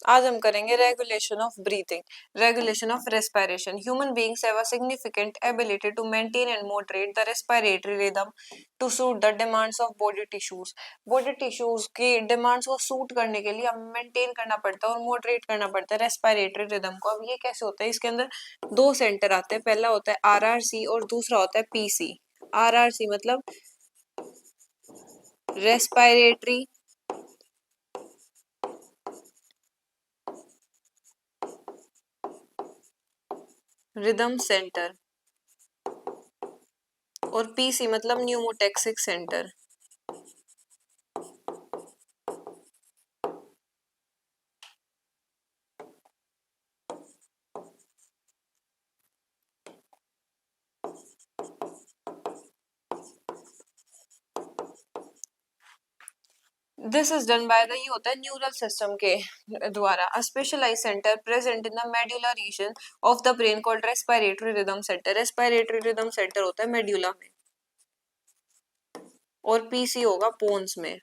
आज हम करेंगे regulation of breathing, regulation of respiration. Human beings have a significant ability to maintain and moderate the respiratory rhythm to suit the demands of body tissues. Body tissues की demands को suit करने के लिए हमें maintain करना पड़ता है और मॉडरेट करना पड़ता है रेस्पिरेटरी रिदम को। अब ये कैसे होता है, इसके अंदर दो सेंटर आते हैं, पहला होता है आरआरसी और दूसरा होता है पीसी। आरआरसी मतलब रेस्पिरेटरी रिदम सेंटर और पीसी मतलब pneumotaxic centre. This is done by the, ये होता है न्यूरल सिस्टम के द्वारा। A specialize centre present in the medulla region of the brain called respiratory rhythm centre. Respiratory rhythm centre होता है medulla में और पीसी होगा पोन्स में।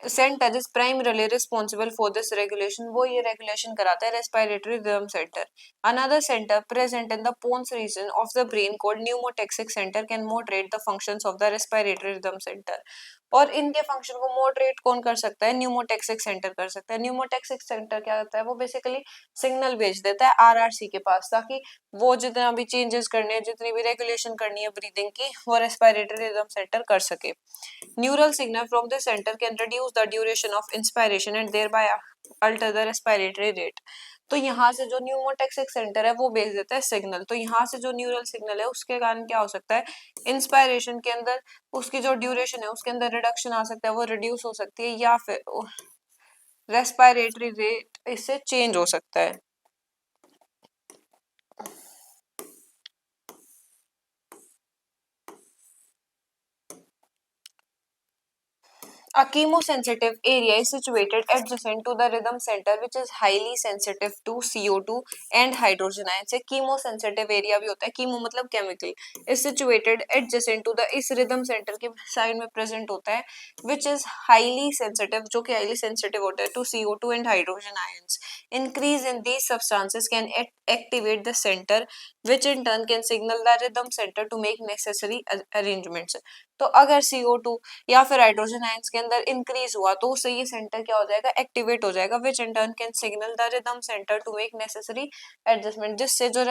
Centre is primarily responsible for this regulation, वो ये रेगुलेशन कराता है respiratory rhythm centre. Another centre present in the pons region of the brain called pneumotaxic centre can moderate the functions of the respiratory rhythm centre. और इनके function को moderate कौन कर सकता है? न्यूमोटैक्सिक सेंटर कर सकता है। न्यूमोटैक्सिक सेंटर क्या होता है? वो बेसिकली सिग्नल भेज देता है आरआरसी के पास, ताकि वो जितना भी चेंजेस करने हैं, जितनी भी रेगुलेशन करनी है ब्रीदिंग की, वो रेस्पिरेटरी रिदम सेंटर कर सके। Neural signal from the center can reduce the duration of inspiration and thereby alter the respiratory rate. तो यहाँ से जो न्यूमोटैक्सिक सेंटर है वो भेज देता है सिग्नल, तो यहाँ से जो न्यूरल सिग्नल है उसके कारण क्या हो सकता है? इंस्पायरेशन के अंदर उसकी जो ड्यूरेशन है उसके अंदर रिडक्शन आ सकता है, वो रिड्यूस हो सकती है, या फिर रेस्पिरेटरी रेट इससे चेंज हो सकता है। A chemosensitive area is situated adjacent to the rhythm center which is highly sensitive to CO2 and hydrogen ions। एक chemosensitive area भी होता है, chemo मतलब chemical, is situated adjacent to the, इस rhythm center के साइड में present होता है, which is highly sensitive, जो कि highly sensitive होता है to CO2 and hydrogen ions। Increase in these substances can activate the center which in turn can signal the rhythm center to make necessary arrangements। तो अगर CO2 या फिर hydrogen ions के अंदर इंक्रीज हुआ तो उससे ये सेंटर क्या हो जाएगा? एक्टिवेट हो जाएगा, which in turn can signal the rhythm centre to make necessary adjustment, जिससे जो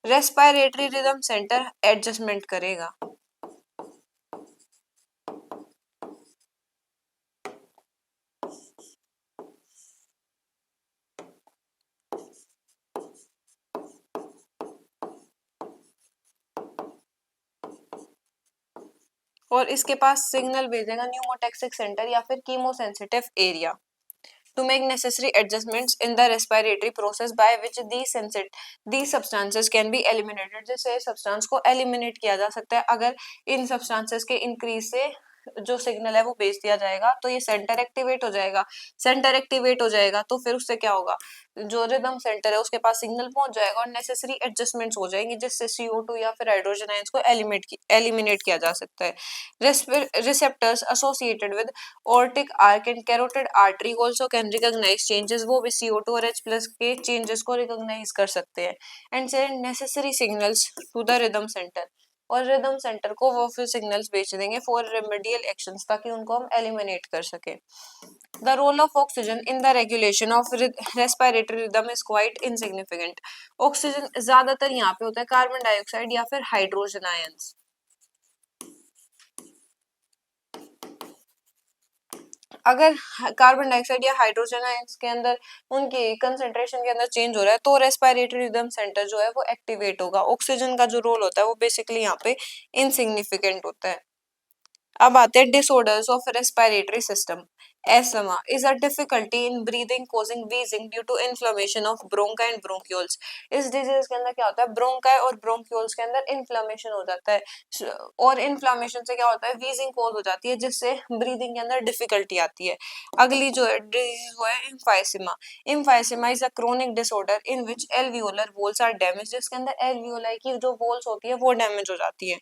रेस्पिरेटरी रिदम सेंटर एडजस्टमेंट करेगा। और इसके पास सिग्नल भेजेगा न्यूमोटैक्सिक सेंटर या फिर chemosensitive area to make necessary adjustments in the respiratory process by which these substances can be eliminated, जिससे सब्सटेंस को एलिमिनेट किया जा सकता है। अगर इन सब्सटेंसेस के इंक्रीज से जो सिग्नल है वो भेज दिया जाएगा तो ये सेंटर एक्टिवेट हो जाएगा। सेंटर एक्टिवेट हो जाएगा तो फिर उससे क्या होगा? जो रिदम सेंटर है उसके पास सिग्नल पहुंच जाएगा और नेसेसरी एडजस्टमेंट्स हो जाएंगी, जिससे CO2 या फिर हाइड्रोजन आयंस को एलिमिनेट किया जा सकता है। Receptors associated with aortic arch and carotid artery also can recognise changes, वो भी CO2 और H+ के चेंजेस को रिकॉग्नाइज कर सकते हैं and send necessary signals to the rhythm centre. और रिदम सेंटर को वो फिर सिग्नल्स भेज देंगे फॉर रेमेडियल एक्शंस, ताकि उनको हम एलिमिनेट कर सके। The role of oxygen in the regulation of respiratory rhythm is quite insignificant. Oxygen ज्यादातर यहाँ पे होता है कार्बन डाइऑक्साइड या फिर हाइड्रोजन आयंस। अगर कार्बन डाइऑक्साइड या हाइड्रोजन आयंस के अंदर उनकी कंसंट्रेशन के अंदर चेंज हो रहा है तो रेस्पिरेटरी रिदम सेंटर जो है वो एक्टिवेट होगा। ऑक्सीजन का जो रोल होता है वो बेसिकली यहाँ पे इनसिग्निफिकेंट होता है। अब आते हैं disorders of respiratory system. Asthma is a difficulty in breathing causing wheezing due to inflammation of bronchi and bronchioles. इस डिजीज के अंदर क्या होता है? ब्रोंका और ब्रोंक्यूल्स के अंदर इन्फ्लेमेशन हो जाता है और इन्फ्लेमेशन से क्या होता है? व्हीजिंग कॉज हो जाती है, जिससे ब्रीदिंग के अंदर डिफिकल्टी आती है। अगली जो है डिजीज वो है emphysema. Emphysema is a chronic disorder in which alveolar walls are damage, जिसके अंदर एल्वियोलाई की जो वॉल्स होती है वो डैमेज हो जाती है,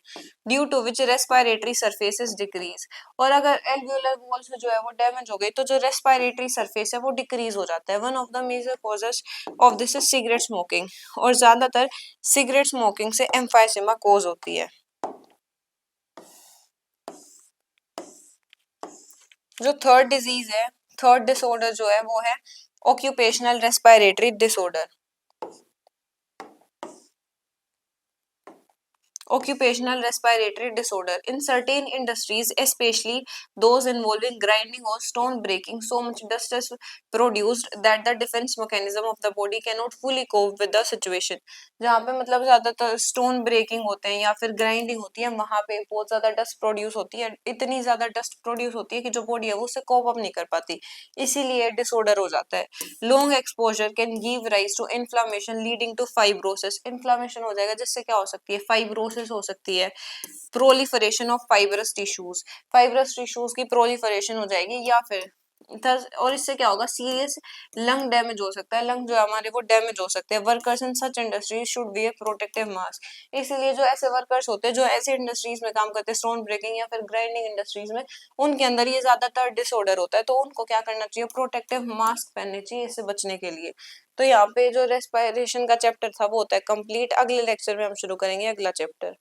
due to which respiratory surfaces decrease. और अगर एल्वियोलर वॉल्स जो है वो डैमेज हो गई तो जो रेस्पिरेटरी सरफेस है वो डिक्रीज हो जाता है। One of the major causes of this is cigarette smoking, और ज्यादातर सिगरेट स्मोकिंग से एम्फाइसेमा कोज होती है। जो थर्ड डिजीज है, थर्ड डिसऑर्डर जो है वो है occupational respiratory disorder. Occupational respiratory disorder in certain industries, especially those involving grinding or stone breaking, so much dust is produced that the defense mechanism of the body cannot fully cope with the situation। जहाँ पे मतलब ज्यादातर stone breaking होते हैं या फिर grinding होती है, वहां पे बहुत ज्यादा डस्ट प्रोड्यूस होती है, इतनी ज्यादा डस्ट प्रोड्यूस होती है कि जो बॉडी है वो उसे कोप अप नहीं कर पाती, इसीलिए डिसऑर्डर हो जाता है। Long exposure can give rise to inflammation leading to fibrosis, inflammation हो जाएगा जिससे क्या हो सकती है, फाइब्रोसिस हो सकती है। प्रोलिफरेशन ऑफ फाइब्रस टिश्यूज की प्रोलिफरेशन हो जाएगी, या फिर और इससे क्या होगा, सीरियस लंग डैमेज हो सकता है, लंग जो है हमारे वो डैमेज हो सकते हैं। Workers in such industries should be A protective mask, इसलिए जो ऐसे वर्कर्स होते हैं जो ऐसे इंडस्ट्रीज में काम करते हैं, स्टोन ब्रेकिंग या फिर ग्राइंडिंग इंडस्ट्रीज में, उनके अंदर ये ज्यादातर डिसऑर्डर होता है, तो उनको क्या करना चाहिए, प्रोटेक्टिव मास्क पहनने चाहिए इससे बचने के लिए। तो यहाँ पे जो रेस्पिरेशन का चैप्टर था वो होता है कंप्लीट। अगले लेक्चर में हम शुरू करेंगे अगला चैप्टर।